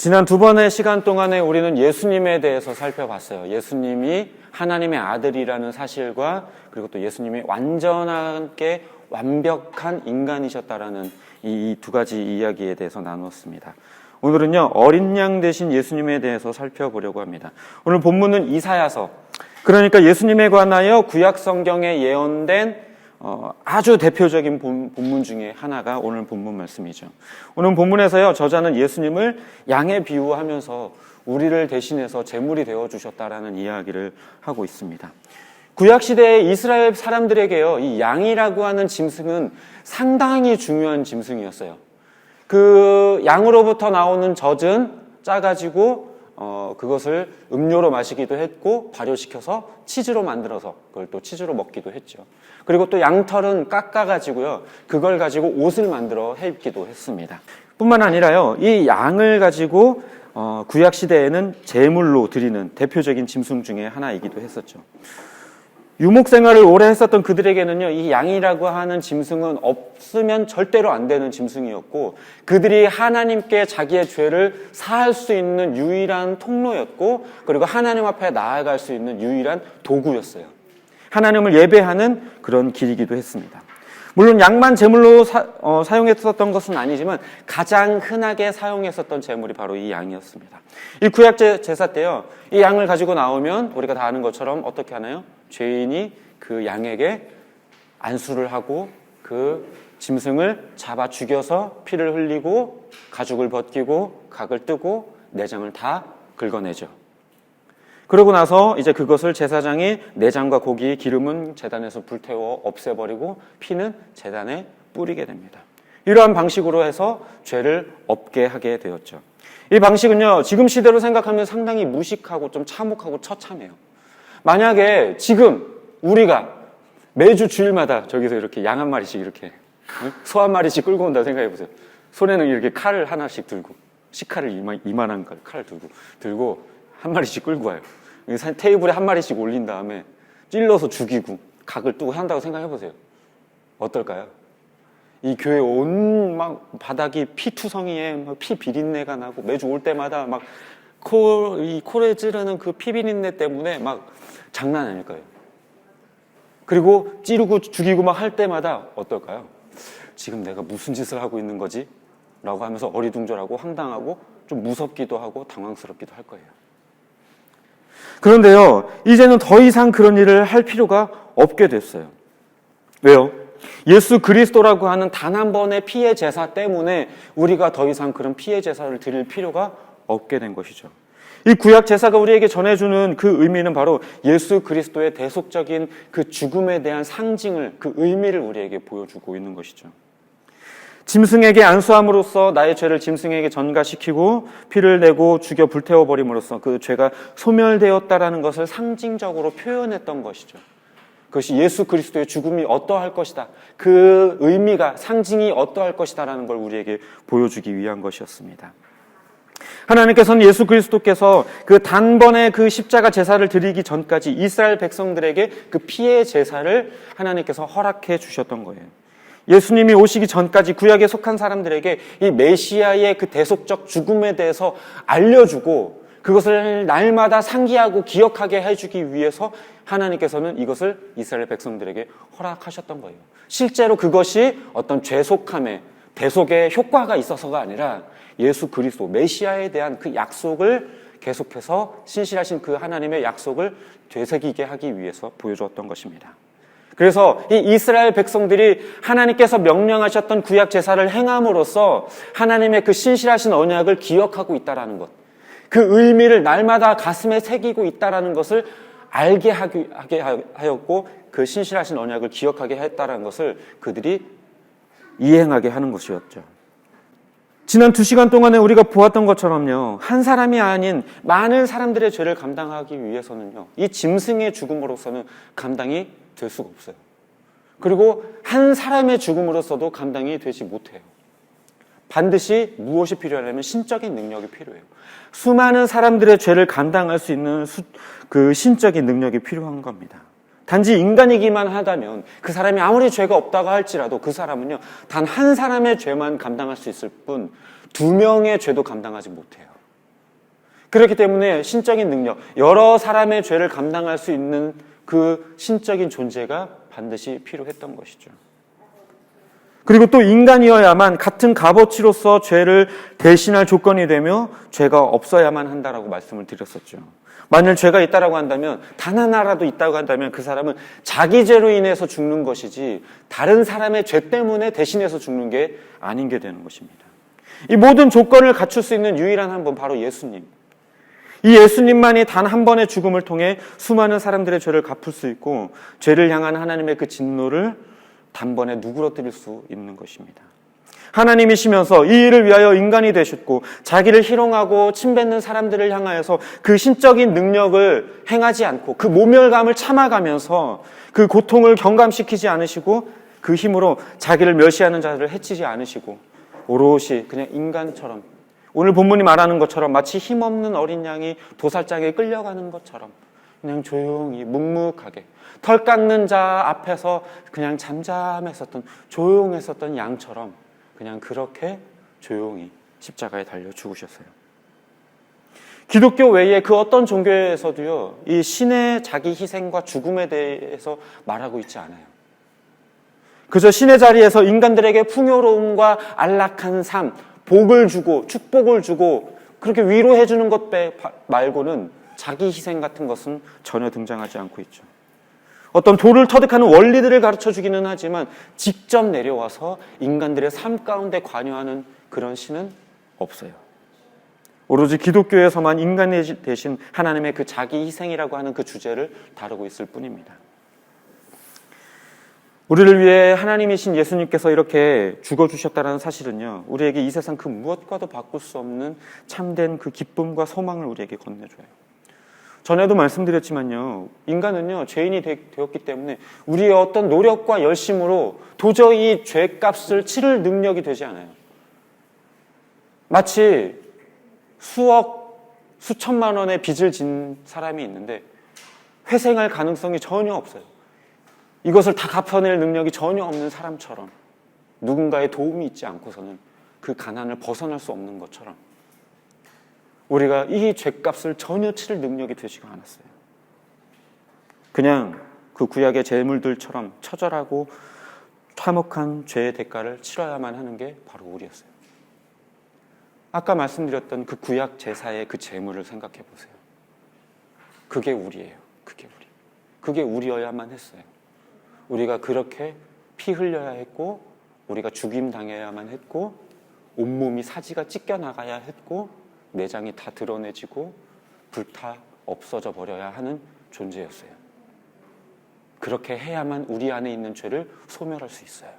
지난 두 번의 시간 동안에 우리는 예수님에 대해서 살펴봤어요. 예수님이 하나님의 아들이라는 사실과 그리고 또 예수님이 완전하게 완벽한 인간이셨다라는 이 두 가지 이야기에 대해서 나누었습니다. 오늘은요, 어린 양 되신 예수님에 대해서 살펴보려고 합니다. 오늘 본문은 이사야서, 그러니까 예수님에 관하여 구약 성경에 예언된 아주 대표적인 본문 중에 하나가 오늘 본문 말씀이죠. 오늘 본문에서요, 저자는 예수님을 양에 비유하면서 우리를 대신해서 제물이 되어주셨다라는 이야기를 하고 있습니다. 구약시대의 이스라엘 사람들에게요, 이 양이라고 하는 짐승은 상당히 중요한 짐승이었어요. 그 양으로부터 나오는 젖은 짜가지고 그것을 음료로 마시기도 했고 발효시켜서 치즈로 만들어서 그걸 또 치즈로 먹기도 했죠. 그리고 또 양털은 깎아가지고요, 그걸 가지고 옷을 만들어 입기도 했습니다. 뿐만 아니라요, 이 양을 가지고 구약시대에는 제물로 드리는 대표적인 짐승 중에 하나이기도 했었죠. 유목 생활을 오래 했었던 그들에게는요, 이 양이라고 하는 짐승은 없으면 절대로 안 되는 짐승이었고, 그들이 하나님께 자기의 죄를 사할 수 있는 유일한 통로였고, 그리고 하나님 앞에 나아갈 수 있는 유일한 도구였어요. 하나님을 예배하는 그런 길이기도 했습니다. 물론 양만 제물로 사용했었던 것은 아니지만 가장 흔하게 사용했었던 제물이 바로 이 양이었습니다. 이 구약 제사 때요, 이 양을 가지고 나오면 우리가 다 아는 것처럼 어떻게 하나요? 죄인이 그 양에게 안수를 하고 그 짐승을 잡아 죽여서 피를 흘리고 가죽을 벗기고 각을 뜨고 내장을 다 긁어내죠. 그러고 나서 이제 그것을 제사장이 내장과 고기, 기름은 제단에서 불태워 없애버리고 피는 제단에 뿌리게 됩니다. 이러한 방식으로 해서 죄를 없게 하게 되었죠. 이 방식은요, 지금 시대로 생각하면 상당히 무식하고 좀 참혹하고 처참해요. 만약에 지금 우리가 매주 주일마다 저기서 이렇게 양 한 마리씩 이렇게 소 한 마리씩 끌고 온다 생각해 보세요. 손에는 이렇게 칼을 하나씩 들고, 식칼을 이만한 칼을 들고 한 마리씩 끌고 와요. 테이블에 한 마리씩 올린 다음에 찔러서 죽이고 각을 뜨고 한다고 생각해 보세요. 어떨까요? 이 교회 온 막 바닥이 피투성이에 막 피 비린내가 나고 매주 올 때마다 막 코에 찌르는 그 피 비린내 때문에 막 장난 아닐 거예요. 그리고 찌르고 죽이고 막 할 때마다 어떨까요? 지금 내가 무슨 짓을 하고 있는 거지? 라고 하면서 어리둥절하고 황당하고 좀 무섭기도 하고 당황스럽기도 할 거예요. 그런데요, 이제는 더 이상 그런 일을 할 필요가 없게 됐어요. 왜요? 예수 그리스도라고 하는 단 한 번의 피의 제사 때문에 우리가 더 이상 그런 피의 제사를 드릴 필요가 없게 된 것이죠. 이 구약 제사가 우리에게 전해주는 그 의미는 바로 예수 그리스도의 대속적인 그 죽음에 대한 상징을, 그 의미를 우리에게 보여주고 있는 것이죠. 짐승에게 안수함으로써 나의 죄를 짐승에게 전가시키고 피를 내고 죽여 불태워버림으로써 그 죄가 소멸되었다라는 것을 상징적으로 표현했던 것이죠. 그것이 예수 그리스도의 죽음이 어떠할 것이다, 그 의미가, 상징이 어떠할 것이다라는 걸 우리에게 보여주기 위한 것이었습니다. 하나님께서는 예수 그리스도께서 그 단번에 그 십자가 제사를 드리기 전까지 이스라엘 백성들에게 그 피의 제사를 하나님께서 허락해 주셨던 거예요. 예수님이 오시기 전까지 구약에 속한 사람들에게 이 메시아의 그 대속적 죽음에 대해서 알려주고 그것을 날마다 상기하고 기억하게 해주기 위해서 하나님께서는 이것을 이스라엘 백성들에게 허락하셨던 거예요. 실제로 그것이 어떤 죄속함의 대속의 효과가 있어서가 아니라 예수 그리스도 메시아에 대한 그 약속을 계속해서 신실하신 그 하나님의 약속을 되새기게 하기 위해서 보여주었던 것입니다. 그래서 이 이스라엘 백성들이 하나님께서 명령하셨던 구약 제사를 행함으로써 하나님의 그 신실하신 언약을 기억하고 있다라는 것, 그 의미를 날마다 가슴에 새기고 있다라는 것을 알게 하게 하였고, 그 신실하신 언약을 기억하게 했다라는 것을 그들이 이행하게 하는 것이었죠. 지난 2시간 동안에 우리가 보았던 것처럼요, 한 사람이 아닌 많은 사람들의 죄를 감당하기 위해서는요, 이 짐승의 죽음으로서는 감당이 될 수가 없어요. 그리고 한 사람의 죽음으로서도 감당이 되지 못해요. 반드시 무엇이 필요하냐면 신적인 능력이 필요해요. 수많은 사람들의 죄를 감당할 수 있는 그 신적인 능력이 필요한 겁니다. 단지 인간이기만 하다면 그 사람이 아무리 죄가 없다고 할지라도 그 사람은요, 단 한 사람의 죄만 감당할 수 있을 뿐 2명의 죄도 감당하지 못해요. 그렇기 때문에 신적인 능력, 여러 사람의 죄를 감당할 수 있는 그 신적인 존재가 반드시 필요했던 것이죠. 그리고 또 인간이어야만 같은 값어치로서 죄를 대신할 조건이 되며 죄가 없어야만 한다라고 말씀을 드렸었죠. 만일 죄가 있다라고 한다면, 단 하나라도 있다고 한다면 그 사람은 자기 죄로 인해서 죽는 것이지 다른 사람의 죄 때문에 대신해서 죽는 게 아닌 게 되는 것입니다. 이 모든 조건을 갖출 수 있는 유일한 한 분, 바로 예수님. 이 예수님만이 단 한 번의 죽음을 통해 수많은 사람들의 죄를 갚을 수 있고 죄를 향한 하나님의 그 진노를 단번에 누그러뜨릴 수 있는 것입니다. 하나님이시면서 이 일을 위하여 인간이 되셨고 자기를 희롱하고 침뱉는 사람들을 향하여서 그 신적인 능력을 행하지 않고 그 모멸감을 참아가면서 그 고통을 경감시키지 않으시고 그 힘으로 자기를 멸시하는 자들을 해치지 않으시고 오롯이 그냥 인간처럼, 오늘 본문이 말하는 것처럼 마치 힘없는 어린 양이 도살장에 끌려가는 것처럼 그냥 조용히 묵묵하게 털 깎는 자 앞에서 그냥 잠잠했었던, 조용했었던 양처럼 그냥 그렇게 조용히 십자가에 달려 죽으셨어요. 기독교 외에 그 어떤 종교에서도요, 이 신의 자기 희생과 죽음에 대해서 말하고 있지 않아요. 그저 신의 자리에서 인간들에게 풍요로움과 안락한 삶, 복을 주고 축복을 주고 그렇게 위로해 주는 것 말고는 자기 희생 같은 것은 전혀 등장하지 않고 있죠. 어떤 도를 터득하는 원리들을 가르쳐 주기는 하지만 직접 내려와서 인간들의 삶 가운데 관여하는 그런 신은 없어요. 오로지 기독교에서만 인간 대신 하나님의 그 자기 희생이라고 하는 그 주제를 다루고 있을 뿐입니다. 우리를 위해 하나님이신 예수님께서 이렇게 죽어주셨다는 사실은요, 우리에게 이 세상 그 무엇과도 바꿀 수 없는 참된 그 기쁨과 소망을 우리에게 건네줘요. 전에도 말씀드렸지만요, 인간은요 죄인이 되었기 때문에 우리의 어떤 노력과 열심으로 도저히 죄값을 치를 능력이 되지 않아요. 마치 수억, 수천만 원의 빚을 진 사람이 있는데 회생할 가능성이 전혀 없어요. 이것을 다 갚아낼 능력이 전혀 없는 사람처럼, 누군가의 도움이 있지 않고서는 그 가난을 벗어날 수 없는 것처럼 우리가 이 죄값을 전혀 치를 능력이 되지가 않았어요. 그냥 그 구약의 제물들처럼 처절하고 참혹한 죄의 대가를 치러야만 하는 게 바로 우리였어요. 아까 말씀드렸던 그 구약 제사의 그 제물을 생각해 보세요. 그게 우리예요. 그게 우리여야만 했어요. 우리가 그렇게 피 흘려야 했고, 우리가 죽임 당해야만 했고, 온몸이 사지가 찢겨나가야 했고, 내장이 다 드러내지고 불타 없어져 버려야 하는 존재였어요. 그렇게 해야만 우리 안에 있는 죄를 소멸할 수 있어요.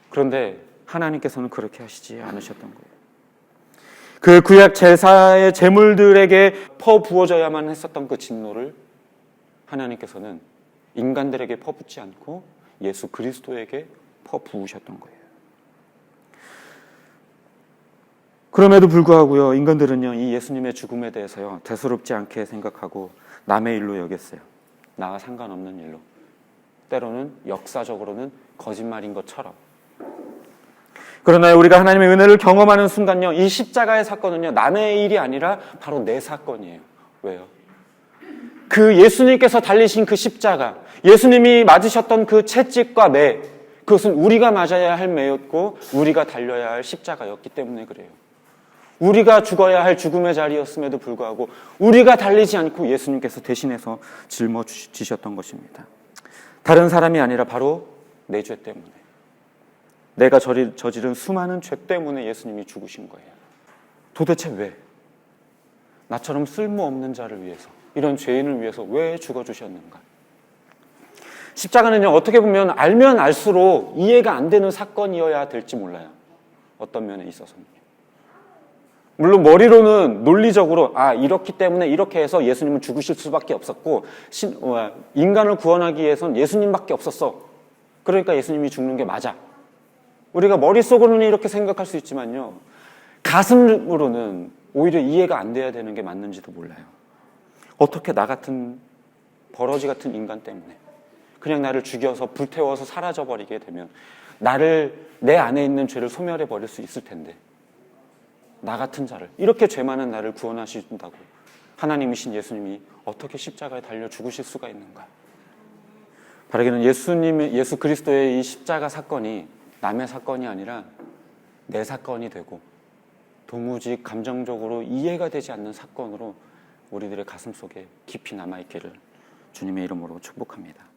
그런데 하나님께서는 그렇게 하시지 않으셨던 거예요. 그 구약 제사의 제물들에게 퍼부어져야만 했었던 그 진노를 하나님께서는 인간들에게 퍼붓지 않고 예수 그리스도에게 퍼부으셨던 거예요. 그럼에도 불구하고요, 인간들은요, 이 예수님의 죽음에 대해서요, 대수롭지 않게 생각하고 남의 일로 여겼어요. 나와 상관없는 일로. 때로는 역사적으로는 거짓말인 것처럼. 그러나 우리가 하나님의 은혜를 경험하는 순간요, 이 십자가의 사건은요, 남의 일이 아니라 바로 내 사건이에요. 왜요? 그 예수님께서 달리신 그 십자가, 예수님이 맞으셨던 그 채찍과 매, 그것은 우리가 맞아야 할 매였고 우리가 달려야 할 십자가였기 때문에 그래요. 우리가 죽어야 할 죽음의 자리였음에도 불구하고 우리가 달리지 않고 예수님께서 대신해서 짊어지셨던 것입니다. 다른 사람이 아니라 바로 내 죄 때문에, 내가 저지른 수많은 죄 때문에 예수님이 죽으신 거예요. 도대체 왜? 나처럼 쓸모없는 자를 위해서, 이런 죄인을 위해서 왜 죽어주셨는가? 십자가는요, 어떻게 보면 알면 알수록 이해가 안 되는 사건이어야 될지 몰라요. 어떤 면에 있어서는. 물론 머리로는 논리적으로 이렇기 때문에 이렇게 해서 예수님은 죽으실 수밖에 없었고 인간을 구원하기 위해서는 예수님밖에 없었어. 그러니까 예수님이 죽는 게 맞아. 우리가 머릿속으로는 이렇게 생각할 수 있지만요, 가슴으로는 오히려 이해가 안 돼야 되는 게 맞는지도 몰라요. 어떻게 나 같은 버러지 같은 인간 때문에 그냥 나를 죽여서 불태워서 사라져버리게 되면 내 안에 있는 죄를 소멸해버릴 수 있을 텐데 나 같은 자를, 이렇게 죄 많은 나를 구원하신다고 하나님이신 예수님이 어떻게 십자가에 달려 죽으실 수가 있는가? 바라기는 예수 그리스도의 이 십자가 사건이 남의 사건이 아니라 내 사건이 되고 도무지 감정적으로 이해가 되지 않는 사건으로 우리들의 가슴 속에 깊이 남아있기를 주님의 이름으로 축복합니다.